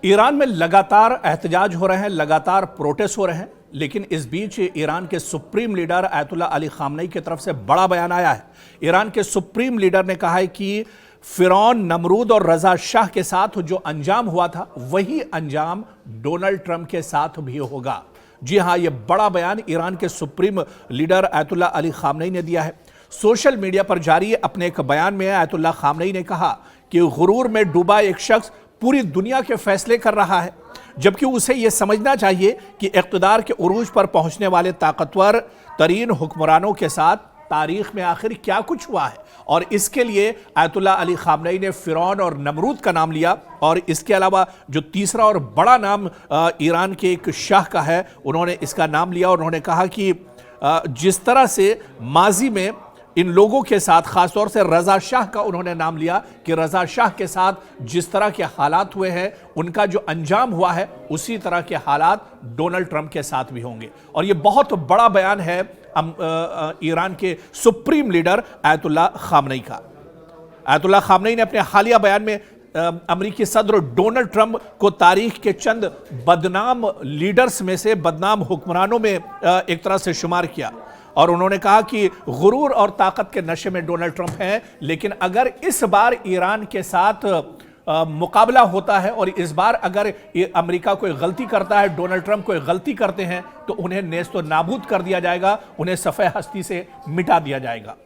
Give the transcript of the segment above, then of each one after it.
Iran में लगातार एहतजाज हो रहे हैं, लगातार प्रोटेस्ट हो रहे हैं, लेकिन इस बीच ईरान के supreme leader ayatollah Ali Khamenei की तरफ से बड़ा बयान आया है। ईरान के सुप्रीम लीडर ने कहा है कि फिरौन, नमरूद और रजा शाह के साथ जो अंजाम हुआ था वही अंजाम डोनाल्ड ट्रंप के साथ भी होगा। जी हां, यह बड़ा बयान ईरान के supreme leader ayatollah Ali Khamenei ने दिया है। सोशल मीडिया पर जारी अपने एक बयान में आयतुल्ला खामनेई ने कहा कि गुरूर में डूबा एक शख्स पूरी दुनिया के फैसले कर रहा है, जबकि उसे यह समझना चाहिए कि इक़्तिदार के उरूज पर पहुंचने वाले ताकतवर तरीन हुक्मरानों के साथ तारीख में आखिर क्या कुछ हुआ है। और इसके लिए आयतुल्ला अली खामनेई ने फिरौन और नमरूद का नाम लिया, और इसके अलावा जो तीसरा और बड़ा नाम ईरान के एक शाह का है, उन्होंने इसका नाम लिया। और उन्होंने कहा कि जिस तरह से माजी में इन लोगों के साथ, खासतौर से रजा शाह का उन्होंने नाम लिया कि रजा शाह के साथ जिस तरह के हालात हुए हैं, उनका जो अंजाम हुआ है उसी तरह के हालात डोनाल्ड ट्रंप के साथ भी होंगे। और ये बहुत बड़ा बयान है ईरान के सुप्रीम लीडर आयतुल्ला खामनेई का। आयतुल्ला खामनेई ने अपने हालिया बयान में अमेरिकी सदर डोनाल्ड ट्रंप को तारीख के चंद बदनाम लीडर्स में से, बदनाम हुक्मरानों में एक तरह से शुमार किया। और उन्होंने कहा कि गुरूर और ताकत के नशे में डोनाल्ड ट्रंप हैं, लेकिन अगर इस बार ईरान के साथ मुकाबला होता है और इस बार अगर अमेरिका कोई गलती करता है, डोनाल्ड ट्रंप कोई गलती करते हैं, तो उन्हें नेस्तो नाबूद कर दिया जाएगा, उन्हें सफ़े हस्ती से मिटा दिया जाएगा।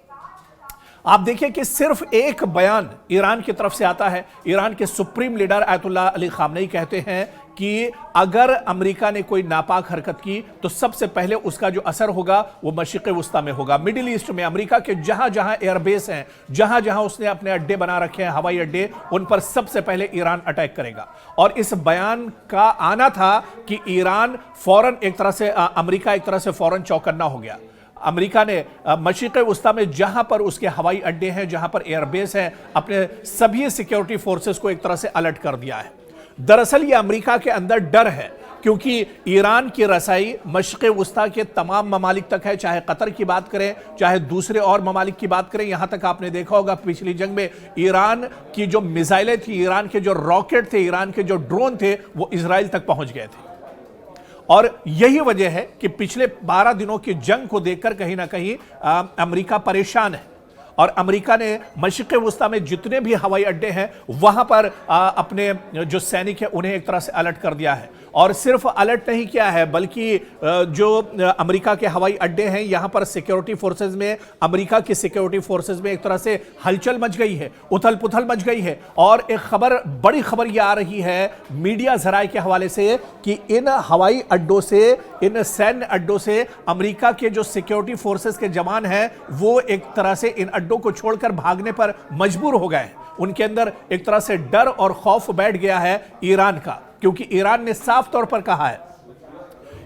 आप देखिए कि सिर्फ एक बयान ईरान की तरफ से आता है। ईरान के supreme leader ayatollah Ali Khamenei कहते हैं कि अगर अमेरिका ने कोई नापाक हरकत की तो सबसे पहले उसका जो असर होगा वो मशरिक़ वस्ता में होगा। मिडिल ईस्ट में अमेरिका के जहां जहां एयरबेस हैं, जहां जहां उसने अपने अड्डे बना रखे हैं, हवाई अड्डे, उन पर सबसे पहले ईरान अटैक करेगा। और इस बयान का आना था कि ईरान फौरन एक तरह से, अमेरिका एक तरह से फौरन चौकन्ना हो गया। अमेरिका ने मशरिक़ वस्ता में जहां पर उसके हवाई अड्डे हैं, जहां पर एयरबेस हैं, अपने सभी सिक्योरिटी फोर्सेस को एक तरह से अलर्ट कर दिया है। दरअसल ये अमेरिका के अंदर डर है, क्योंकि ईरान की रसाई मशरिक़ वस्ता के तमाम ममालिक तक है, चाहे कतर की बात करें, चाहे दूसरे और ममालिक की बात करें। यहां तक आपने देखा होगा पिछली जंग में ईरान की जो मिसाइलें थी, ईरान के जो रॉकेट थे, ईरान के जो ड्रोन थे, वो इजराइल तक पहुंच गए थे। और यही वजह है कि पिछले 12 दिनों की जंग को देखकर कहीं ना कहीं अमेरिका परेशान है। और अमेरिका ने मशरिक़ वस्ता में जितने भी हवाई अड्डे हैं वहां पर अपने जो सैनिक हैं उन्हें एक तरह से अलर्ट कर दिया है। और सिर्फ अलर्ट नहीं किया है, बल्कि जो अमेरिका के हवाई अड्डे हैं, यहां पर सिक्योरिटी फोर्सेस में, अमेरिका की सिक्योरिटी फोर्सेस में एक तरह से हलचल मच गई है, उथल पुथल मच गई है। और एक खबर, बड़ी खबर यह आ रही है मीडिया जराए के हवाले से कि इन हवाई अड्डों से, इन सैन्य अड्डों से अमेरिका के जो सिक्योरिटी फोर्सेस के जवान हैं वो एक तरह से इन अड्डों को छोड़कर भागने पर मजबूर हो गए। उनके अंदर एक तरह से डर और खौफ बैठ गया है ईरान का, क्योंकि ईरान ने साफ तौर पर कहा है,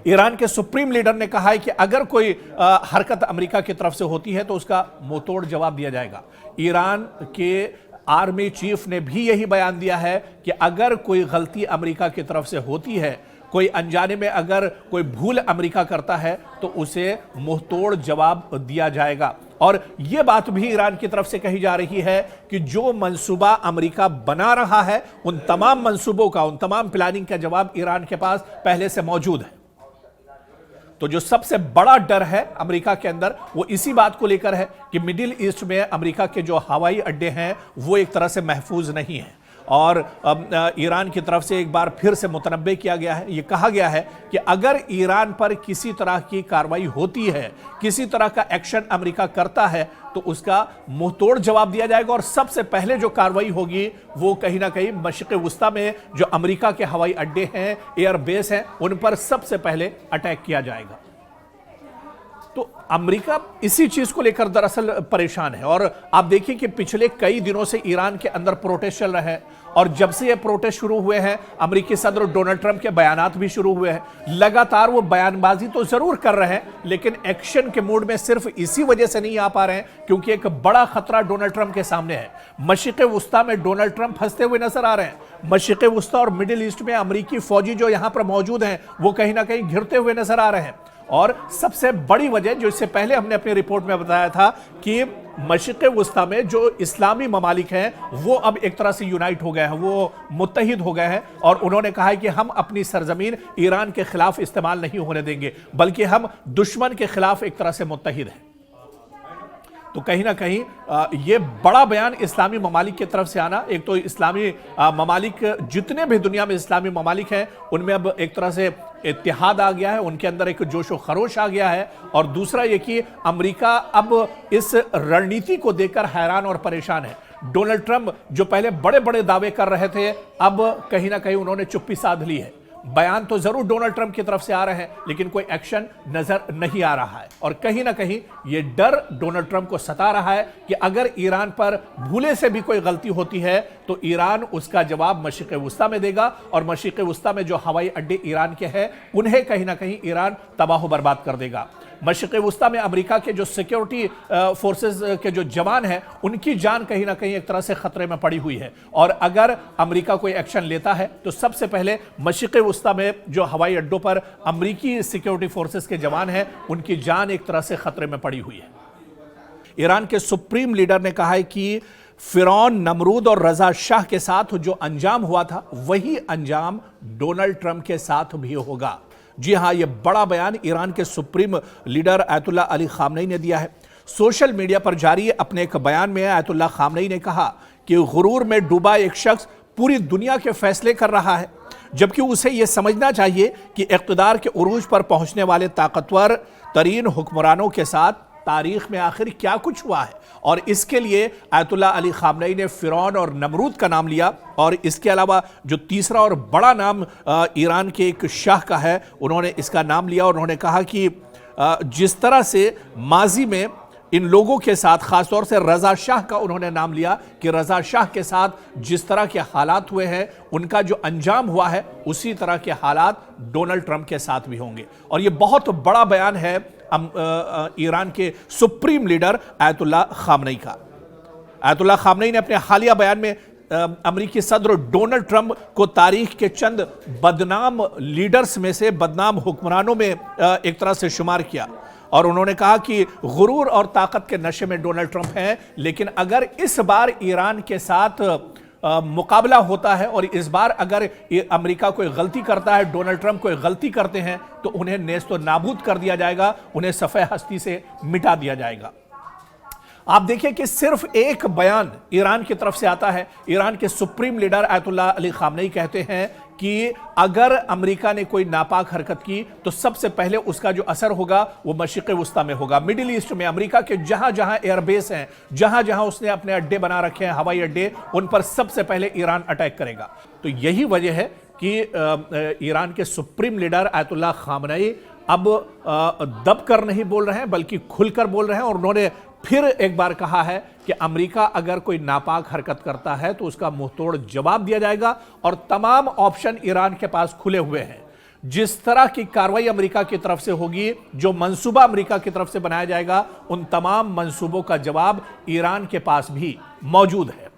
ईरान के सुप्रीम लीडर ने कहा है कि अगर कोई हरकत अमेरिका की तरफ से होती है तो उसका मुंहतोड़ जवाब दिया जाएगा। ईरान के आर्मी चीफ ने भी यही बयान दिया है कि अगर कोई गलती अमेरिका की तरफ से होती है, कोई अनजाने में अगर कोई भूल अमेरिका करता है, तो उसे मुंहतोड़ जवाब दिया जाएगा। और यह बात भी ईरान की तरफ से कही जा रही है कि जो मंसूबा अमेरिका बना रहा है, उन तमाम मंसूबों का, उन तमाम प्लानिंग का जवाब ईरान के पास पहले से मौजूद है। तो जो सबसे बड़ा डर है अमेरिका के अंदर वो इसी बात को लेकर है कि मिडिल ईस्ट में अमेरिका के जो हवाई अड्डे हैं वो एक तरह से महफूज नहीं है। और ईरान की तरफ से एक बार फिर से मुतनब्बे किया गया है, ये कहा गया है कि अगर ईरान पर किसी तरह की कार्रवाई होती है, किसी तरह का एक्शन अमेरिका करता है, तो उसका मुंहतोड़ जवाब दिया जाएगा। और सबसे पहले जो कार्रवाई होगी वो कहीं ना कहीं मशरिक़ वस्ता में जो अमेरिका के हवाई अड्डे हैं, एयरबेस हैं, उन पर सबसे पहले अटैक किया जाएगा। तो अमेरिका इसी चीज को लेकर दरअसल परेशान है। और आप देखिए कि पिछले कई दिनों से ईरान के अंदर प्रोटेस्ट चल रहे हैं, और जब से ये प्रोटेस्ट शुरू हुए हैं, अमेरिकी सदर डोनाल्ड ट्रंप के बयानात भी शुरू हुए हैं। लगातार वो बयानबाजी तो जरूर कर रहे हैं, लेकिन एक्शन के मूड में सिर्फ इसी वजह से नहीं आ पा रहे हैं क्योंकि एक बड़ा खतरा डोनाल्ड ट्रंप के सामने है। मशरिक़ वस्ता में डोनाल्ड ट्रंप फंसते हुए नजर आ रहे हैं। मशरिक़ वस्ता और मिडिल ईस्ट में अमेरिकी फौजी जो यहां पर मौजूद हैं वो कहीं ना कहीं घिरते हुए नजर आ रहे हैं। और सबसे बड़ी वजह, जो इससे पहले हमने अपनी रिपोर्ट में बताया था कि मशरिक़ वुस्ता में जो इस्लामी ममालिक हैं वो अब एक तरह से यूनाइट हो गए हैं, वो मुत्तहिद हो गए हैं और उन्होंने कहा है कि हम अपनी सरजमीन ईरान के खिलाफ इस्तेमाल नहीं होने देंगे, बल्कि हम दुश्मन के खिलाफ एक तरह से मुत्तहिद हैं। तो कहीं ना कहीं ये बड़ा बयान इस्लामी ममालिक की तरफ से आना, एक तो इस्लामी ममालिक जितने भी दुनिया में इस्लामी ममालिक हैं उनमें अब एक तरह से इत्तेहाद आ गया है, उनके अंदर एक जोश व खरोश आ गया है, और दूसरा ये कि अमेरिका अब इस रणनीति को देखकर हैरान और परेशान है। डोनाल्ड ट्रंप जो पहले बड़े बड़े दावे कर रहे थे, अब कहीं ना कहीं उन्होंने चुप्पी साध ली है। बयान तो जरूर डोनाल्ड ट्रंप की तरफ से आ रहे हैं, लेकिन कोई एक्शन नजर नहीं आ रहा है, और कहीं ना कहीं यह डर डोनाल्ड ट्रंप को सता रहा है कि अगर ईरान पर भूले से भी कोई गलती होती है तो ईरान उसका जवाब मशरिक़ वुस्ता में देगा, और मशरिक़ वुस्ता में जो हवाई अड्डे ईरान के हैं उन्हें कहीं ना कहीं ईरान तबाह बर्बाद कर देगा। मशरिक़ वुस्ता में अमेरिका के जो सिक्योरिटी फोर्सेस के जो जवान हैं उनकी जान कहीं ना कहीं एक तरह से खतरे में पड़ी हुई है, और अगर अमेरिका कोई एक्शन लेता है तो सबसे पहले मशरिक़ वुस्ता में जो हवाई अड्डों पर अमेरिकी सिक्योरिटी फोर्सेस के जवान हैं उनकी जान एक तरह से खतरे में पड़ी हुई है। ईरान के सुप्रीम लीडर ने कहा है कि फिरौन, नमरूद और रजा शाह के साथ जो अंजाम हुआ था वही अंजाम डोनाल्ड ट्रंप के साथ भी होगा। जी हां, यह बड़ा बयान ईरान के supreme leader Ayatollah Ali Khamenei ने दिया है। सोशल मीडिया पर जारी अपने एक बयान में आयतुल्लाह खामनेई ने कहा कि गुरूर में डूबा एक शख्स पूरी दुनिया के फैसले कर रहा है, जबकि उसे यह समझना चाहिए कि इक़्तिदार के उरूज पर पहुंचने वाले ताकतवर तरीन हुक्मरानों के साथ तारीख में आखिर क्या कुछ हुआ है। और इसके लिए आयतुल्लाह अली खामनेई ने फिरौन और नमरूद का नाम लिया, और इसके अलावा जो तीसरा और बड़ा नाम ईरान के एक शाह का है उन्होंने इसका नाम लिया, और उन्होंने कहा कि जिस तरह से माजी में इन लोगों के साथ, खासतौर से रजा शाह का उन्होंने नाम लिया कि रजा शाह के साथ जिस तरह के हालात हुए हैं उनका जो अंजाम हुआ है उसी तरह के हालात डोनाल्ड ट्रंप के साथ भी होंगे। और ये बहुत बड़ा बयान है ईरान के सुप्रीम लीडर आयतुल्लाह खामनेई का। आयतुल्लाह खामनेई ने अपने हालिया बयान में अमेरिकी सदर डोनाल्ड ट्रंप को तारीख के चंद बदनाम लीडर्स में से, बदनाम हुक्मरानों में एक तरह से शुमार किया, और उन्होंने कहा कि गुरूर और ताकत के नशे में डोनाल्ड ट्रंप हैं, लेकिन अगर इस बार ईरान के साथ मुकाबला होता है और इस बार अगर अमेरिका कोई गलती करता है, डोनाल्ड ट्रंप कोई गलती करते हैं, तो उन्हें नेस्तो नाबूद कर दिया जाएगा, उन्हें सफ़े हस्ती से मिटा दिया जाएगा। आप देखिए कि सिर्फ एक बयान ईरान की तरफ से आता है। ईरान के supreme leader Ayatollah Ali Khamenei कहते हैं कि अगर अमेरिका ने कोई नापाक हरकत की तो सबसे पहले उसका जो असर होगा वो मशरिक़ वुस्ता में होगा। मिडिल ईस्ट में अमेरिका के जहां जहां एयरबेस हैं, जहां जहां उसने अपने अड्डे बना रखे हैं, हवाई अड्डे, उन पर सबसे पहले ईरान अटैक करेगा। तो यही वजह है कि ईरान के सुप्रीम लीडर आयतुल्लाह खामनेई अब दब कर नहीं बोल रहे हैं बल्कि खुलकर बोल रहे हैं, और उन्होंने फिर एक बार कहा है कि अमेरिका अगर कोई नापाक हरकत करता है तो उसका मुंहतोड़ जवाब दिया जाएगा, और तमाम ऑप्शन ईरान के पास खुले हुए हैं। जिस तरह की कार्रवाई अमेरिका की तरफ से होगी, जो मंसूबा अमेरिका की तरफ से बनाया जाएगा, उन तमाम मंसूबों का जवाब ईरान के पास भी मौजूद है।